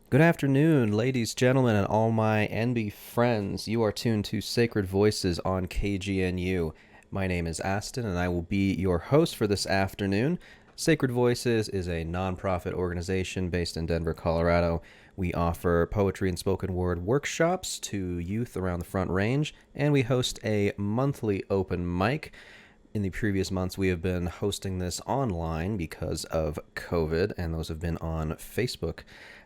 Good afternoon, ladies, gentlemen, and all my NB friends. You are tuned to Sacred Voices on KGNU. My name is Aston, and I will be your host for this afternoon. Sacred Voices is a nonprofit organization based in Denver, Colorado. We offer poetry and spoken word workshops to youth around the Front Range, and we host a monthly open mic. In the previous months, we have been hosting this online because of COVID, and those have been on Facebook.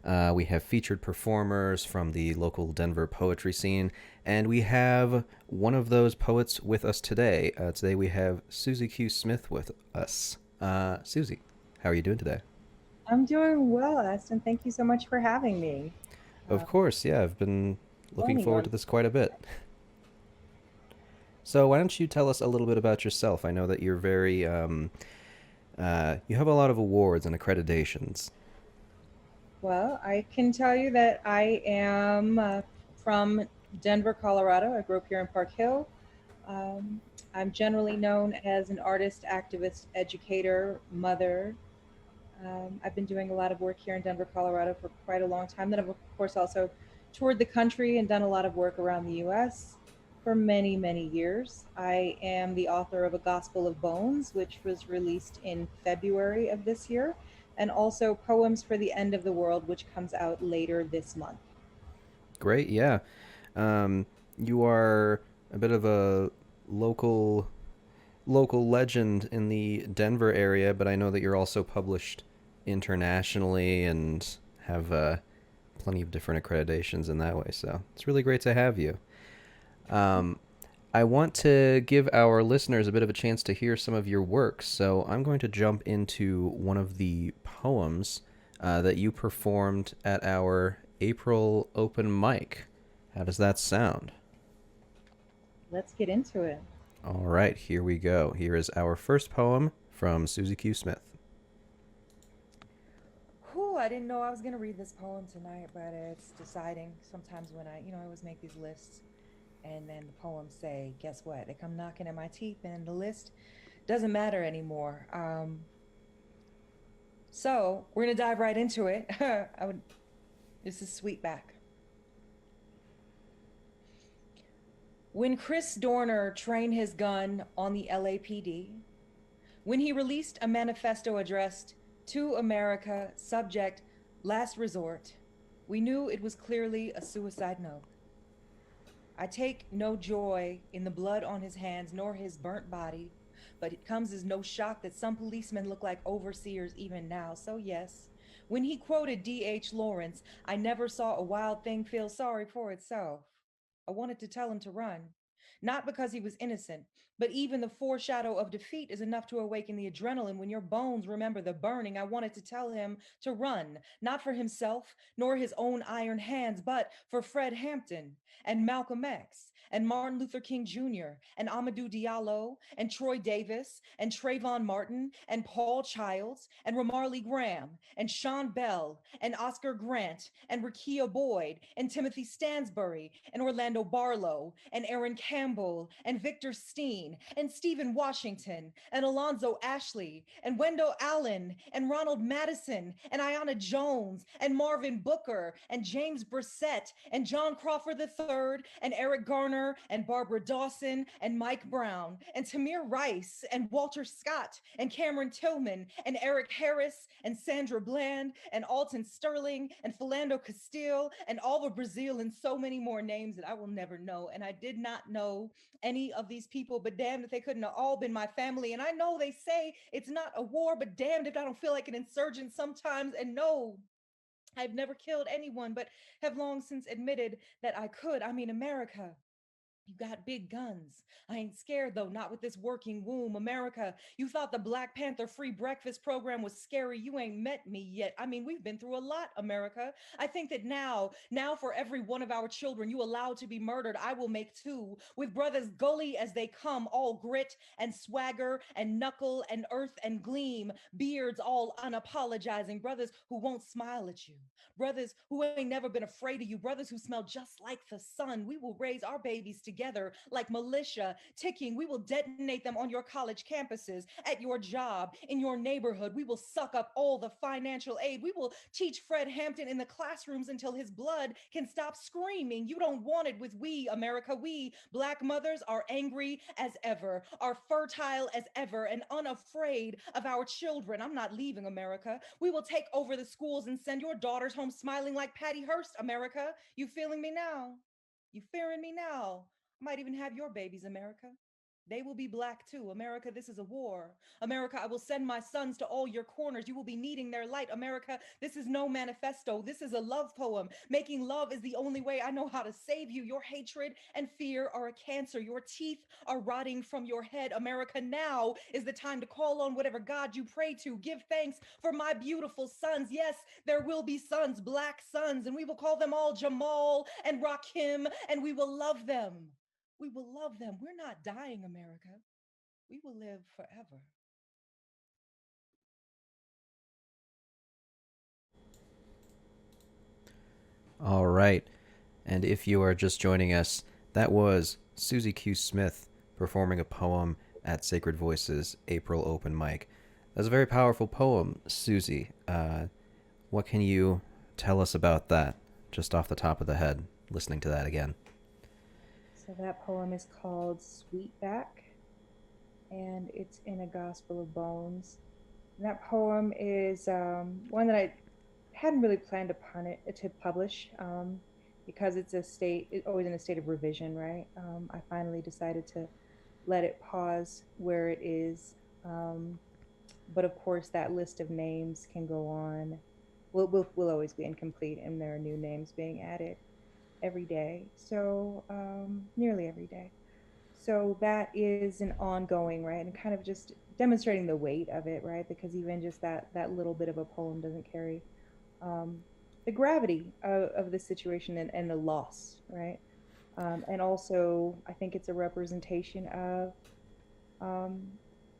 We have featured performers from the local Denver poetry scene, and we have one of those poets with us today. Today we have Suzi Q. Smith with us. Suzi, how are you doing today? I'm doing well, Aston. Thank you so much for having me. Of Uh, course, yeah, I've been looking Joining forward on. to this quite a bit. So, why don't you tell us a little bit about yourself? I know that you're you have a lot of awards and accreditations. Well, I can tell you that I am from Denver, Colorado. I grew up here in Park Hill. Um, I'm generally known as an artist, activist, educator, mother. I've been doing a lot of work here in Denver, Colorado for quite a long time. Then I've, of course, also toured the country and done a lot of work around the US for many, many years. I am the author of A Gospel of Bones, which was released in February of this year, and also Poems for the End of the World, which comes out later this month. Great, yeah. Um, you are a bit of a local local legend in the Denver area, but I know that you're also published internationally and have plenty of different accreditations in that way. So it's really great to have you. Um, I want to give our listeners a bit of a chance to hear some of your work, so I'm going to jump into one of the poems that you performed at our April open mic. How does that sound? Let's get into it. All right, here we go. Here is our first poem from Susie Q. Smith. Whew, I didn't know I was going to read this poem tonight, but it's deciding sometimes when I always make these lists and then the poems say, guess what? They come knocking at my teeth and the list doesn't matter anymore. So we're gonna dive right into it. This is Sweetback. When Chris Dorner trained his gun on the LAPD, when he released a manifesto addressed to America, subject last resort, we knew it was clearly a suicide note. I take no joy in the blood on his hands nor his burnt body, but it comes as no shock that some policemen look like overseers even now. So, yes, when he quoted D.H. Lawrence, I never saw a wild thing feel sorry for itself. I wanted to tell him to run. Not because he was innocent, but even the foreshadow of defeat is enough to awaken the adrenaline when your bones remember the burning. I wanted to tell him to run, not for himself, nor his own iron hands, but for Fred Hampton and Malcolm X and Martin Luther King Jr. and Amadou Diallo and Troy Davis and Trayvon Martin and Paul Childs and Ramarley Graham and Sean Bell and Oscar Grant and Rekia Boyd and Timothy Stansbury and Orlando Barlow and Aaron Campbell and Victor Steen and Stephen Washington and Alonzo Ashley and Wendell Allen and Ronald Madison and Ayanna Jones and Marvin Booker and James Brissett and John Crawford III and Eric Garner and Barbara Dawson and Mike Brown and Tamir Rice and Walter Scott and Cameron Tillman and Eric Harris and Sandra Bland and Alton Sterling and Philando Castile and Alva Brazil and so many more names that I will never know. And I did not know any of these people, but damned if they couldn't have all been my family. And I know they say it's not a war, but damned if I don't feel like an insurgent sometimes. And no, I've never killed anyone, but have long since admitted that I could. I mean, America, you got big guns. I ain't scared though, not with this working womb. America, you thought the Black Panther free breakfast program was scary. You ain't met me yet. I mean, we've been through a lot, America. I think that now for every one of our children you allow to be murdered, I will make two with brothers gully as they come, all grit and swagger and knuckle and earth and gleam, beards all unapologizing, brothers who won't smile at you, brothers who ain't never been afraid of you, brothers who smell just like the sun. We will raise our babies together like militia, ticking. We will detonate them on your college campuses, at your job, in your neighborhood. We will suck up all the financial aid. We will teach Fred Hampton in the classrooms until his blood can stop screaming. You don't want it with we, America. We, Black mothers, are angry as ever, are fertile as ever, and unafraid of our children. I'm not leaving America. We will take over the schools and send your daughters home smiling like Patty Hearst, America. You feeling me now? You fearing me now? I might even have your babies, America. They will be Black too. America, this is a war. America, I will send my sons to all your corners. You will be needing their light. America, this is no manifesto. This is a love poem. Making love is the only way I know how to save you. Your hatred and fear are a cancer. Your teeth are rotting from your head. America, now is the time to call on whatever God you pray to. Give thanks for my beautiful sons. Yes, there will be sons, Black sons, and we will call them all Jamal and Rakim, and we will love them. We will love them. We're not dying, America. We will live forever. All right. And if you are just joining us, that was Suzi Q. Smith performing a poem at Sacred Voices April Open Mic. That's a very powerful poem, Suzi. What can you tell us about that, just off the top of the head, listening to that again? So that poem is called Sweetback, and it's in a Gospel of Bones. And that poem is one that I hadn't really planned upon it to publish because it's always in a state of revision, right? I finally decided to let it pause where it is. But of course, that list of names can go on. Will always be incomplete, and there are new names being added every day. So nearly every day. So that is an ongoing, right? And kind of just demonstrating the weight of it, right? Because even just that little bit of a poem doesn't carry um, the gravity of the situation and the loss, right? And also, I think it's a representation um,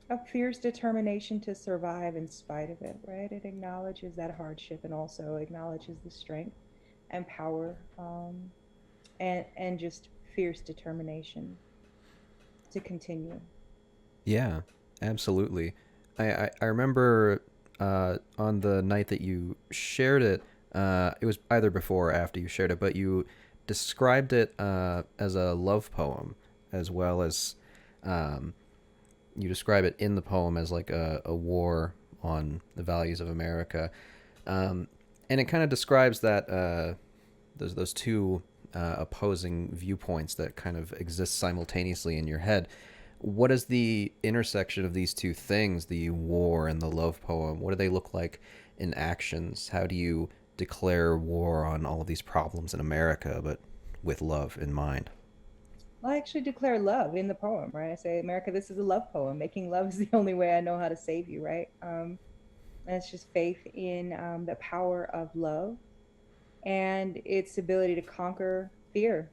of fierce determination to survive in spite of it, right? It acknowledges that hardship and also acknowledges the strength and power and just fierce determination to continue. Yeah, absolutely. I remember on the night that you shared it, it was either before or after you shared it, but you described it as a love poem, as well as um, you describe it in the poem as like a war on the values of America. Um, and it kind of describes that those two opposing viewpoints that kind of exist simultaneously in your head. What is the intersection of these two things, the war and the love poem? What do they look like in actions? How do you declare war on all of these problems in America, but with love in mind? I actually declare love in the poem, right? I say, America, this is a love poem. Making love is the only way I know how to save you, right? And it's just faith in the power of love and its ability to conquer fear,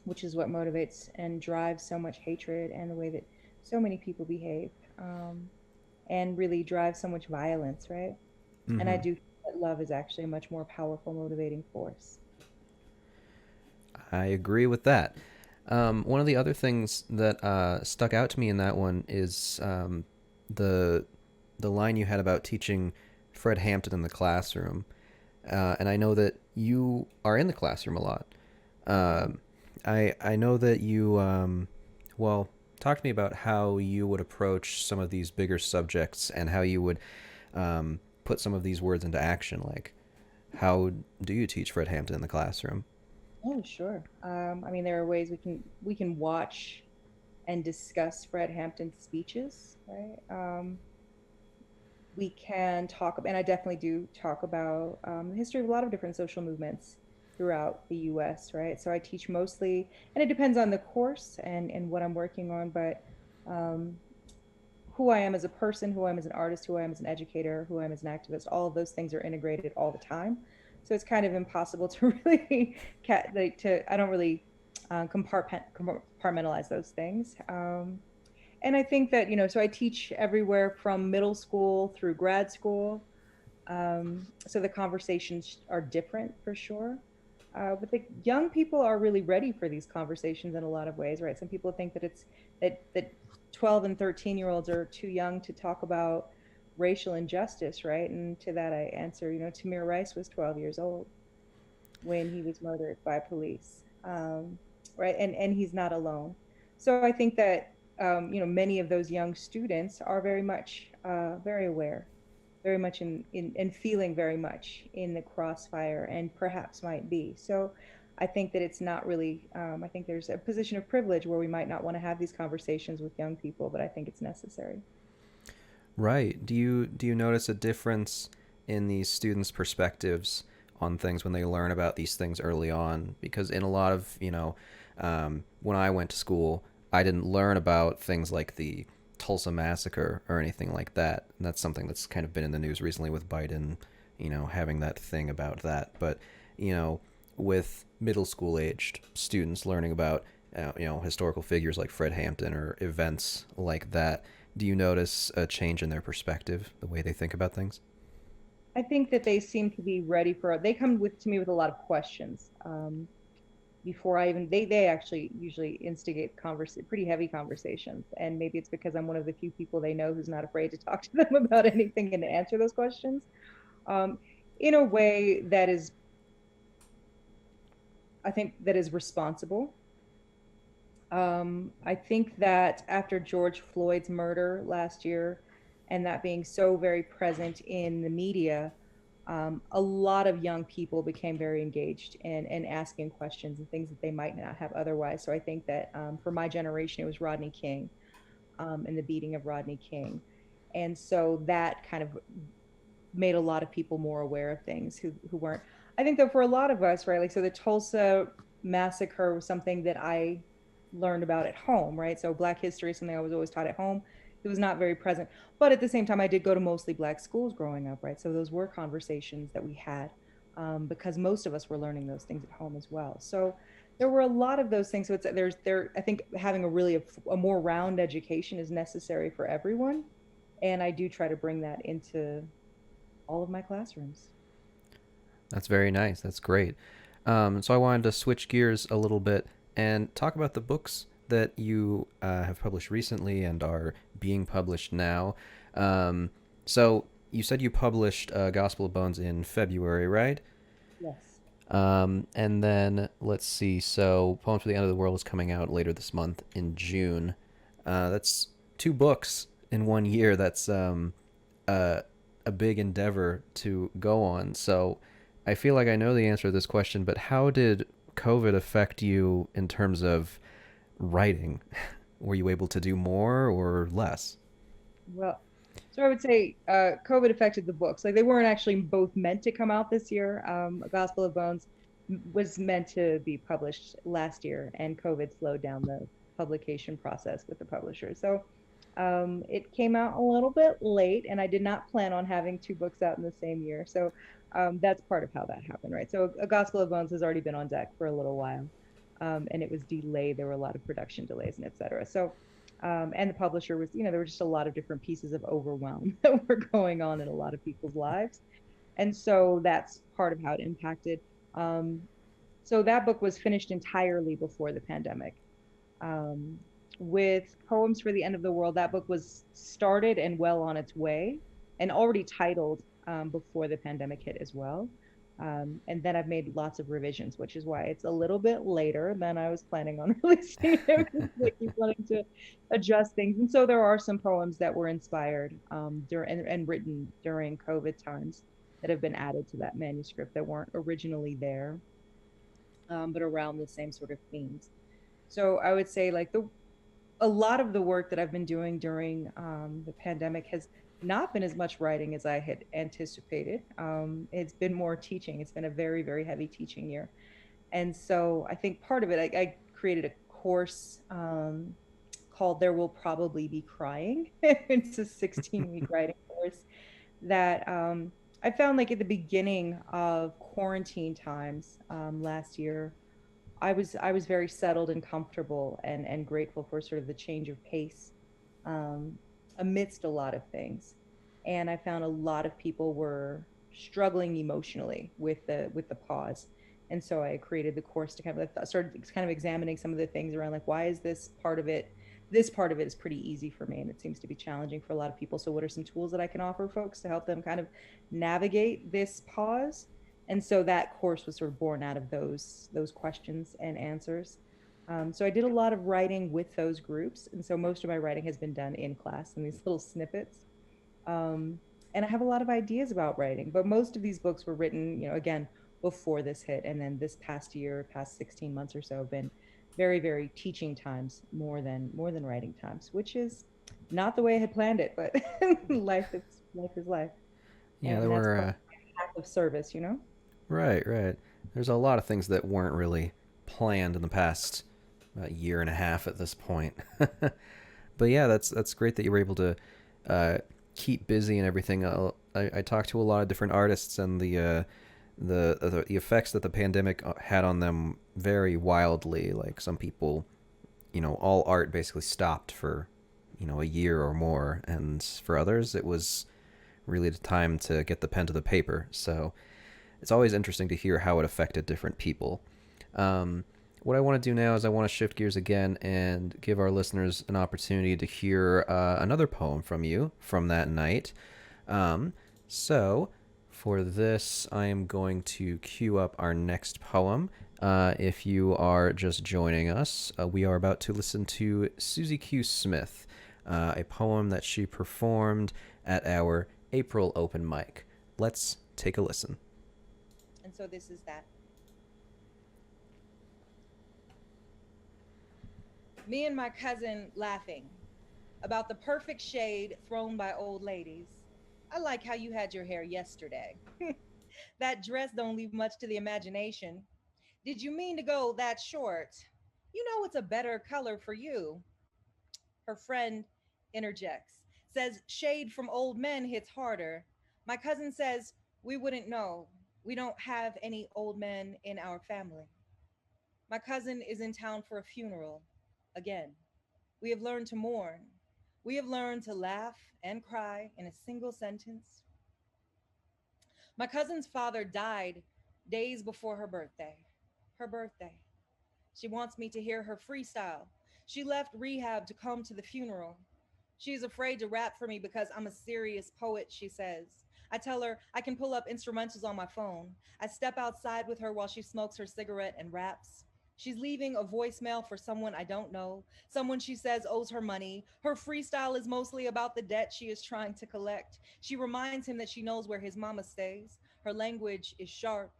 which is what motivates and drives so much hatred and the way that so many people behave, and really drives so much violence, right? And I Mm-hmm. do think that love is actually a much more powerful motivating force. I agree with that. One of the other things that stuck out to me in that one is the the line you had about teaching Fred Hampton in the classroom, and I know that you are in the classroom a lot. Um, I know that you well, talk to me about how you would approach some of these bigger subjects and how you would put some of these words into action. Like, how do you teach Fred Hampton in the classroom? Oh, sure. I mean, there are ways we can watch and discuss Fred Hampton's speeches, right? We can talk, and I definitely do talk about the history of a lot of different social movements throughout the U.S., right? So I teach mostly, and it depends on the course and what I'm working on, but um, who I am as a person, who I am as an artist, who I am as an educator, who I am as an activist, all of those things are integrated all the time. So it's kind of impossible to really I don't really compartmentalize those things. And I think that, so I teach everywhere from middle school through grad school. So the conversations are different for sure. But the young people are really ready for these conversations in a lot of ways, right? Some people think that that 12 and 13-year-olds are too young to talk about racial injustice, right? And to that I answer, Tamir Rice was 12 years old when he was murdered by police, right? And he's not alone. So I think that many of those young students are very much very aware, very much in feeling very much in the crossfire, and perhaps might be. So I think that it's not really. I think there's a position of privilege where we might not want to have these conversations with young people, but I think it's necessary. Right. Do you notice a difference in these students' perspectives on things when they learn about these things early on? Because in a lot of, when I went to school, I didn't learn about things like the Tulsa massacre or anything like that. And that's something that's kind of been in the news recently with Biden, having that thing about that. But, you know, with middle school aged students learning about, historical figures like Fred Hampton or events like that, do you notice a change in their perspective, the way they think about things? I think that they seem to be ready for. They come with to me with a lot of questions. Before I even they actually usually instigate pretty heavy conversations, and maybe it's because I'm one of the few people they know who's not afraid to talk to them about anything and to answer those questions, um, in a way that is, I think, that is responsible. I think that after George Floyd's murder last year, and that being so very present in the media, a lot of young people became very engaged and asking questions and things that they might not have otherwise. So I think that for my generation, it was Rodney King, and the beating of Rodney King. And so that kind of made a lot of people more aware of things who weren't. I think that for a lot of us, right? Like, so the Tulsa massacre was something that I learned about at home, right? So Black history is something I was always taught at home. It was not very present. But at the same time, I did go to mostly Black schools growing up, right? So those were conversations that we had, because most of us were learning those things at home as well. So there were a lot of those things. So I think having a more round education is necessary for everyone. And I do try to bring that into all of my classrooms. That's very nice. That's great. So I wanted to switch gears a little bit and talk about the books that you have published recently and are being published now. So you said you published Gospel of Bones in February, right? Yes. And then let's see. So Poems for the End of the World is coming out later this month in June. That's two books in one year. That's a, a big endeavor to go on. So I feel like I know the answer to this question, but how did COVID affect you in terms of writing? Were you able to do more or less? Well, so I would say COVID affected the books. Like, they weren't actually both meant to come out this year. A Gospel of Bones was meant to be published last year, and COVID slowed down the publication process with the publisher. So it came out a little bit late, and I did not plan on having two books out in the same year. So that's part of how that happened, right? So A Gospel of Bones has already been on deck for a little while, and it was delayed. There were a lot of production delays and et cetera. So, and the publisher was, there were just a lot of different pieces of overwhelm that were going on in a lot of people's lives. And so that's part of how it impacted. Um, so that book was finished entirely before the pandemic. Um, with Poems for the End of the World, that book was started and well on its way, and already titled, before the pandemic hit as well. And then I've made lots of revisions, which is why it's a little bit later than I was planning on releasing it, because I keep wanting to adjust things. And so there are some poems that were inspired, and written during COVID times, that have been added to that manuscript that weren't originally there, but around the same sort of themes. So I would say, like, the a lot of the work that I've been doing during the pandemic has not been as much writing as I had anticipated. It's been more teaching. It's been a very, very heavy teaching year. And so I think part of it, I created a course, called There Will Probably Be Crying. It's a 16-week writing course that, I found, like, at the beginning of quarantine times, last year, I was very settled and comfortable, and grateful for sort of the change of pace, um, amidst a lot of things. And I found a lot of people were struggling emotionally with the pause. And so I created the course to kind of like, started kind of examining some of the things around like, why is this part of it is pretty easy for me and it seems to be challenging for a lot of people. So what are some tools that I can offer folks to help them kind of navigate this pause? And so that course was sort of born out of those questions and answers. So I did a lot of writing with those groups, and so most of my writing has been done in class in these little snippets. Um, and I have a lot of ideas about writing, but most of these books were written, again, before this hit, and then this past year, past 16 months or so, have been very, very teaching times more than writing times, which is not the way I had planned it, but life is life, Yeah, there and that's were part of service. right, right. There's a lot of things that weren't really planned in the past year and a half at this point. But yeah, that's great that you were able to uh, keep busy and everything. I talked to a lot of different artists, and the effects that the pandemic had on them vary wildly. Like some people, all art basically stopped for a year or more, and for others, it was really the time to get the pen to the paper. So it's always interesting to hear how it affected different people. Um, what I want to do now is I want to shift gears again and give our listeners an opportunity to hear another poem from you from that night. Um, so, for this, I am going to cue up our next poem. If you are just joining us, we are about to listen to Suzi Q. Smith, a poem that she performed at our April open mic. Let's take a listen. And so this is that. Me and my cousin laughing about the perfect shade thrown by old ladies. I like how you had your hair yesterday. That dress don't leave much to the imagination. Did you mean to go that short? You know it's a better color for you. Her friend interjects, says shade from old men hits harder. My cousin says, we wouldn't know. We don't have any old men in our family. My cousin is in town for a funeral. Again, we have learned to mourn. We have learned to laugh and cry in a single sentence. My cousin's father died days before her birthday. Her birthday. She wants me to hear her freestyle. She left rehab to come to the funeral. She's afraid to rap for me because I'm a serious poet, she says. I tell her I can pull up instrumentals on my phone. I step outside with her while she smokes her cigarette and raps. She's leaving a voicemail for someone I don't know, someone she says owes her money. Her freestyle is mostly about the debt she is trying to collect. She reminds him that she knows where his mama stays. Her language is sharp.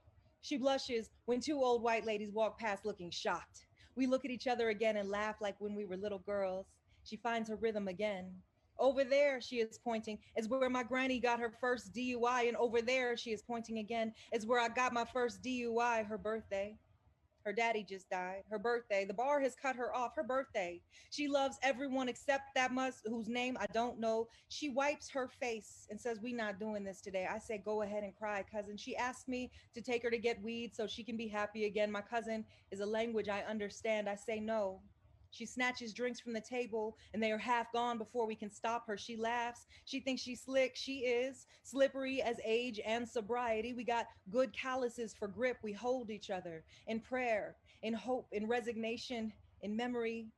She blushes when two old white ladies walk past looking shocked. We look at each other again and laugh like when we were little girls. She finds her rhythm again. Over there, she is pointing, is where my granny got her first DUI. And over there, she is pointing again, is where I got my first DUI, her birthday. Her daddy just died. Her birthday. The bar has cut her off. Her birthday. She loves everyone except that must whose name I don't know. She wipes her face and says, "We not doing this today." I say, "Go ahead and cry, cousin." She asked me to take her to get weed so she can be happy again. My cousin is a language I understand. I say no. She snatches drinks from the table and they are half gone before we can stop her. She laughs. She thinks she's slick. She is slippery as age and sobriety. We got good calluses for grip. We hold each other in prayer, in hope, in resignation, in memory.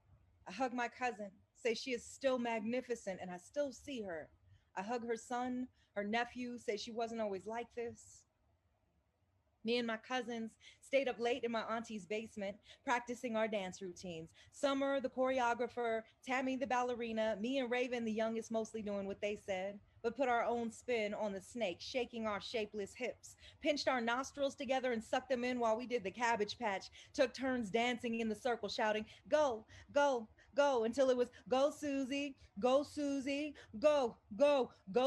I hug my cousin, say she is still magnificent, and I still see her. I hug her son, her nephew, say she wasn't always like this. Me and my cousins stayed up late in my auntie's basement practicing our dance routines. Summer, the choreographer, Tammy, the ballerina, me and Raven, the youngest, mostly doing what they said, but put our own spin on the snake, shaking our shapeless hips, pinched our nostrils together and sucked them in while we did the cabbage patch, took turns dancing in the circle, shouting, go, go, go, until it was go, Susie, go, Susie, go,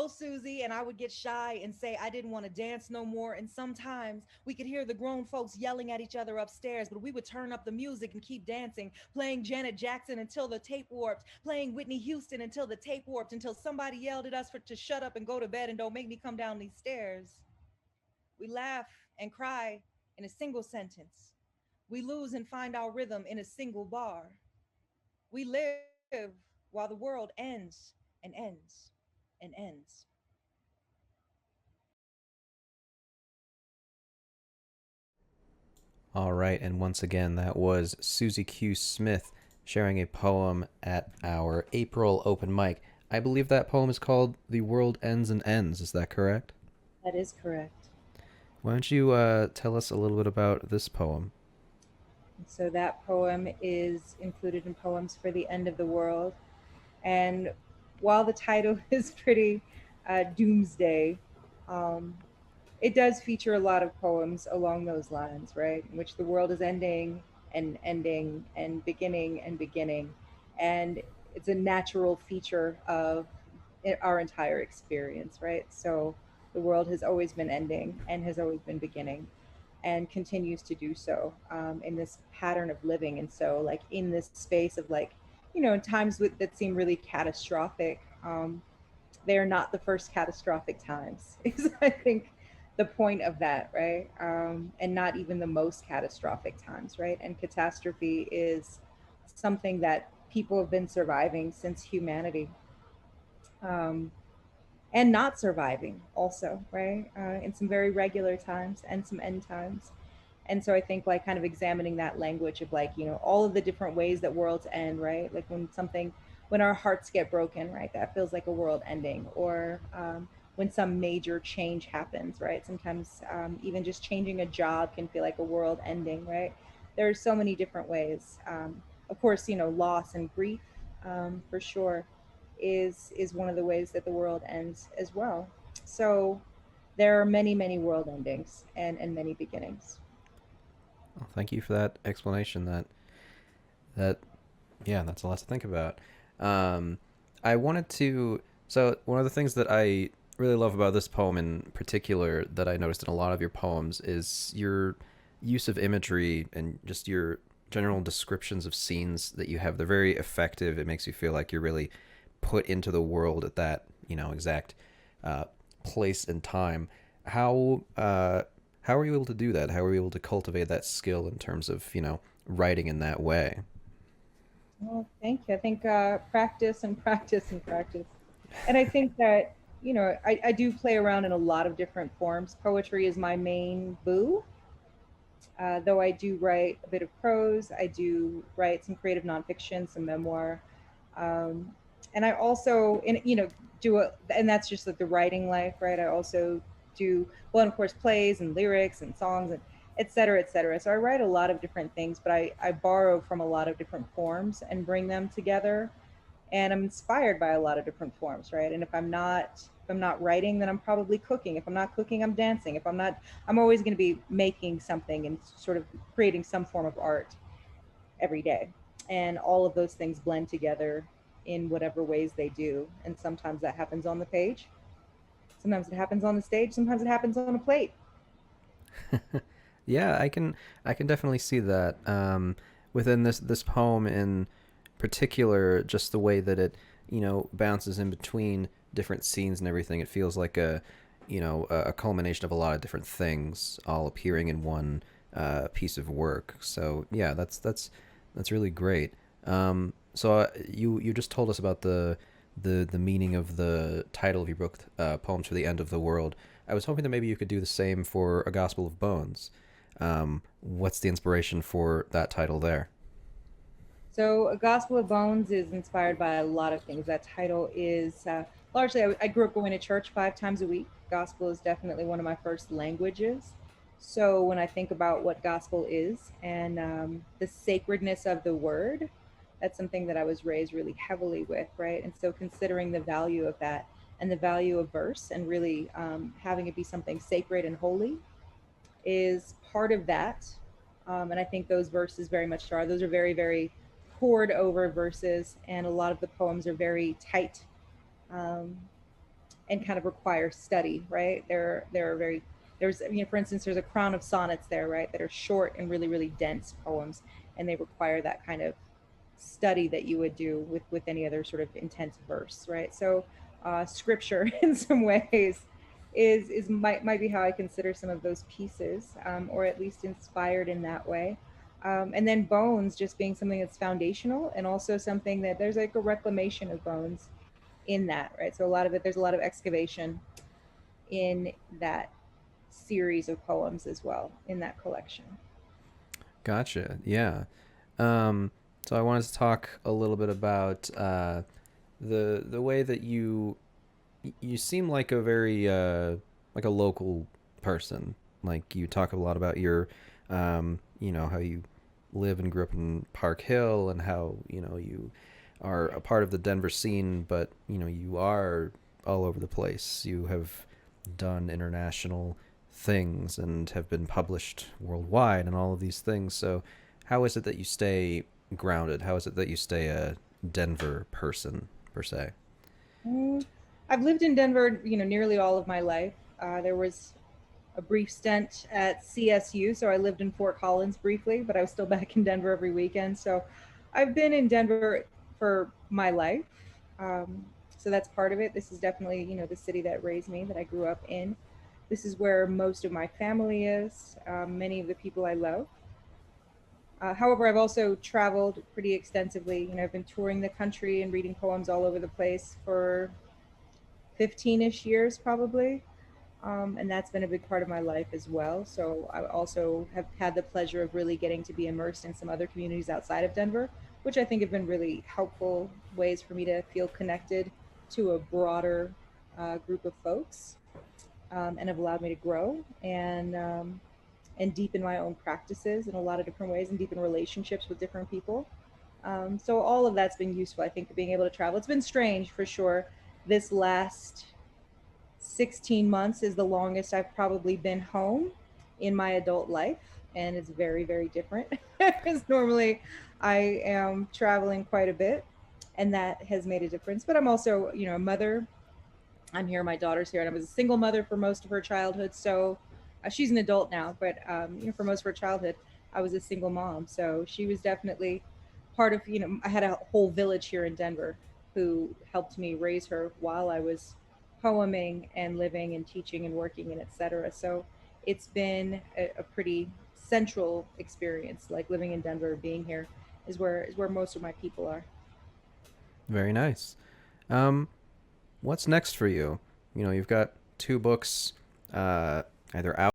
Susie. And I would get shy and say I didn't want to dance no more. And sometimes we could hear the grown folks yelling at each other upstairs, but we would turn up the music and keep dancing, playing Janet Jackson until the tape warped, playing Whitney Houston until the tape warped, until somebody yelled at us to shut up and go to bed and don't make me come down these stairs. We laugh and cry in a single sentence. We lose and find our rhythm in a single bar. We live while the world ends and ends and ends. All right, and once again, that was Susie Q. Smith sharing a poem at our April open mic. I believe that poem is called The World Ends and Ends. Is that correct? That is correct. Why don't you tell us a little bit about this poem? So that poem is included in Poems for the End of the World. And while the title is pretty doomsday, um, it does feature a lot of poems along those lines, right? In which the world is ending and beginning and beginning. And it's a natural feature of our entire experience, right? So the world has always been ending and has always been beginning and continues to do so in this pattern of living. And so, like, in this space of, like, in times that seem really catastrophic, they are not the first catastrophic times, is I think the point of that, right? And not even the most catastrophic times, right? And catastrophe is something that people have been surviving since humanity. Um, and not surviving also, right? In some very regular times and some end times. And so I think, like, kind of examining that language of, like, all of the different ways that worlds end, right? Like when our hearts get broken, right? That feels like a world ending. Or when some major change happens, right? Sometimes even just changing a job can feel like a world ending, right? There are so many different ways. Of course, loss and grief, for sure, is one of the ways that the world ends as well. So there are many, many world endings and many beginnings. Well, thank you for that explanation. That yeah, that's a lot to think about. Um, I wanted to. So one of the things that I really love about this poem in particular that I noticed in a lot of your poems is your use of imagery and just your general descriptions of scenes that you have. They're very effective. It makes you feel like you're really put into the world at that exact uh, place and time. How how are you able to do that? How are you able to cultivate that skill in terms of writing in that way? Well, thank you. I think practice and practice and practice. And I think that, I do play around in a lot of different forms. Poetry is my main boo. Though I do write a bit of prose, I do write some creative nonfiction, some memoir, um, and I also, and that's just like the writing life, right? I also do, well, and of course, plays and lyrics and songs and et cetera, et cetera. So I write a lot of different things, but I borrow from a lot of different forms and bring them together, and I'm inspired by a lot of different forms, right? And if I'm not writing, then I'm probably cooking. If I'm not cooking, I'm dancing. If I'm not, I'm always going to be making something and sort of creating some form of art every day. And all of those things blend together in whatever ways they do. And sometimes that happens on the page. Sometimes it happens on the stage. Sometimes it happens on a plate. Yeah, I can definitely see that within this poem in particular, just the way that it bounces in between different scenes and everything. It feels like a culmination of a lot of different things all appearing in one piece of work. So yeah, that's really great. So you just told us about the meaning of the title of your book, Poems for the End of the World. I was hoping that maybe you could do the same for A Gospel of Bones. What's the inspiration for that title there? So, A Gospel of Bones is inspired by a lot of things. That title is largely, I grew up going to church 5 times a week. Gospel is definitely one of my first languages. So, when I think about what gospel is and the sacredness of the word, that's something that I was raised really heavily with, right? And so, considering the value of that and the value of verse and really having it be something sacred and holy is part of that. And I think those verses very much are. Those are very, very poured over verses, and a lot of the poems are very tight um, and kind of require study, right? There are very there's for instance, there's a crown of sonnets there, right, that are short and really, really dense poems, and they require that kind of study that you would do with any other sort of intense verse, right? So scripture in some ways is might be how I consider some of those pieces, or at least inspired in that way. And then bones just being something that's foundational, and also something that there's like a reclamation of bones in that, right? So a lot of it, there's a lot of excavation in that series of poems as well, in that collection. Gotcha. Yeah. Um, so I wanted to talk a little bit about the way that you seem like a very like a local person. Like you talk a lot about your how you live and grew up in Park Hill and how you are a part of the Denver scene, but you are all over the place. You have done international things and have been published worldwide and all of these things. So how is it that you stay grounded? How is it that you stay a Denver person per se? Mm, I've lived in Denver, nearly all of my life. There was a brief stint at CSU, so I lived in Fort Collins briefly, but I was still back in Denver every weekend. So I've been in Denver for my life. Um, so that's part of it. This is definitely, the city that raised me, that I grew up in. This is where most of my family is, many of the people I love. However, I've also traveled pretty extensively. I've been touring the country and reading poems all over the place for 15-ish years, probably. And that's been a big part of my life as well. So I also have had the pleasure of really getting to be immersed in some other communities outside of Denver, which I think have been really helpful ways for me to feel connected to a broader group of folks, and have allowed me to grow and deepen my own practices in a lot of different ways and deepen relationships with different people. So all of that's been useful, I think, being able to travel. It's been strange for sure. This last 16 months is the longest I've probably been home in my adult life. And it's very, very different because normally I am traveling quite a bit, and that has made a difference. But I'm also, a mother. I'm here, my daughter's here, and I was a single mother for most of her childhood. So she's an adult now, but for most of her childhood, I was a single mom. So she was definitely part of, I had a whole village here in Denver who helped me raise her while I was poeming and living and teaching and working and etc. So it's been a pretty central experience, like living in Denver, being here is where most of my people are. Very nice. Um, what's next for you? You've got two books, either out